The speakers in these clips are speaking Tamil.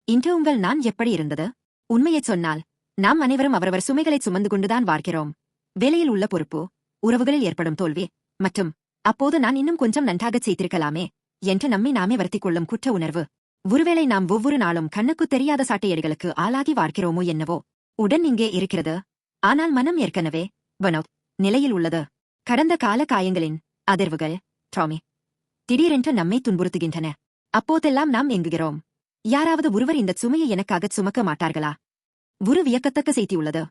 இன்று உங்கள் நான் எப்படி இருந்தது? உண்மையைச் சொன்னால் நாம் அனைவரும் அவரவர் சுமைகளைச் சுமந்து கொண்டுதான் வாழ்கிறோம். வேலையில் உள்ள பொறுப்பு, உறவுகளில் ஏற்படும் தோல்வி, மற்றும் அப்போது நான் இன்னும் கொஞ்சம் நன்றாகச் செய்திருக்கலாமே என்று நம்மை நாமே வருத்திக் கொள்ளும் குற்ற உணர்வு. ஒருவேளை நாம் ஒவ்வொரு நாளும் கண்ணுக்குத் தெரியாத சாட்டையடிகளுக்கு ஆளாகி வாழ்கிறோமோ என்னவோ. உடன் இங்கே இருக்கிறது, ஆனால் மனம் ஏற்கனவே பனோட் நிலையில் உள்ளது. கடந்த கால காயங்களின் அதிர்வுகள் ட்ராமி திடீரென்று நம்மை துன்புறுத்துகின்றன. அப்போதெல்லாம் நாம் எங்குகிறோம். யாராவது ஒருவர் இந்த சுமையை எனக்காகச் சுமக்க மாட்டார்களா? ஒரு வியக்கத்தக்க செய்தி உள்ளது.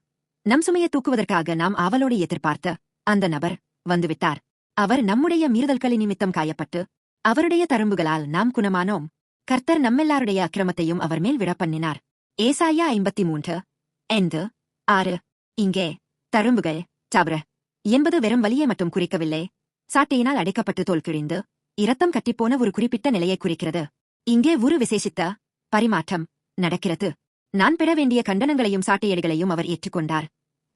நம் சுமையை தூக்குவதற்காக நாம் ஆவலோடு எதிர்பார்த்த அந்த நபர் வந்துவிட்டார். அவர் நம்முடைய மீறுதல்களின் நிமித்தம் காயப்பட்டு அவருடைய தரும்புகளால் நாம் குணமானோம். கர்த்தர் நம்மெல்லாருடைய அக்கிரமத்தையும் அவர் மேல் விழ பண்ணினார். ஏசாயா 53:5-6. இங்கே தரும்புகள் தவறு என்பது வெறும் வலியை மட்டும் குறிக்கவில்லை. சாட்டையினால் அடைக்கப்பட்டு தோல் கிழிந்து இரத்தம் கட்டிப்போன ஒரு குறிப்பிட்ட நிலையை குறிக்கிறது. இங்கே ஒரு விசேஷித்த பரிமாற்றம் நடக்கிறது. நான் பெற வேண்டிய கண்டனங்களையும் சாட்டையடிகளையும் அவர் ஏற்றுக்கொண்டார்.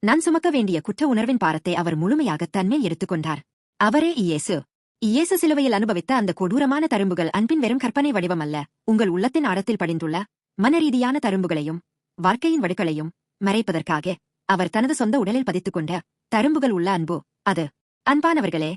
நான் சுமக்க வேண்டிய குற்ற உணர்வின் பாரத்தை அவர் முழுமையாக தன்மேல் எடுத்துக்கொண்டார். அவரே இயேசு. இயேசு சிலுவையில் அனுபவித்த அந்த கொடூரமான தரும்புகள் அன்பின் வெறும் கற்பனை வடிவம் அல்ல. உங்கள் உள்ளத்தின் ஆழத்தில் படிந்துள்ள மனரீதியான தரும்புகளையும் வாழ்க்கையின் வடுக்களையும் மறைப்பதற்காக அவர் தனது சொந்த உடலில் பதித்துக் கொண்ட தரும்புகள் உள்ள அன்பு அது. அன்பானவர்களே,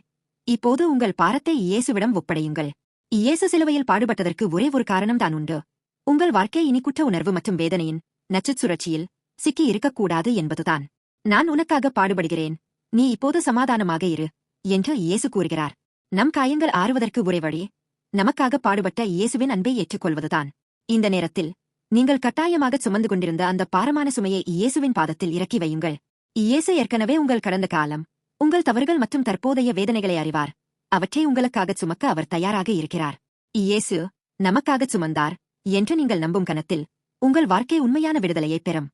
இப்போது உங்கள் பாரத்தை இயேசுவிடம் ஒப்படையுங்கள். இயேசு சிலுவையில் பாடுபட்டதற்கு ஒரே ஒரு காரணம் தான் உண்டு. உங்கள் வாழ்க்கை இனி குற்ற உணர்வு மற்றும் வேதனையின் நச்சுச் சுழற்சியில் சிக்கி இருக்கக்கூடாது என்பதுதான். நான் உனக்காக பாடுபடுகிறேன், நீ இப்போது சமாதானமாக இரு என்று இயேசு கூறுகிறார். நம் காயங்கள் ஆறுவதற்கு ஒரே வழி நமக்காக பாடுபட்ட இயேசுவின் அன்பை ஏற்றுக்கொள்வதுதான். இந்த நேரத்தில் நீங்கள் கட்டாயமாகச் சுமந்து கொண்டிருந்த அந்த பாரமான சுமையை இயேசுவின் பாதத்தில் இறக்கி வையுங்கள். இயேசு ஏற்கனவே உங்கள் கடந்த காலம், உங்கள் தவறுகள் மற்றும் தற்போதைய வேதனைகளை அறிவார். அவற்றை உங்களுக்காகச் சுமக்க அவர் தயாராக இருக்கிறார். இயேசு நமக்காகச் சுமந்தார் என்று நீங்கள் நம்பும் கணத்தில் உங்கள் வாழ்க்கை உண்மையான விடுதலையைப் பெறும்.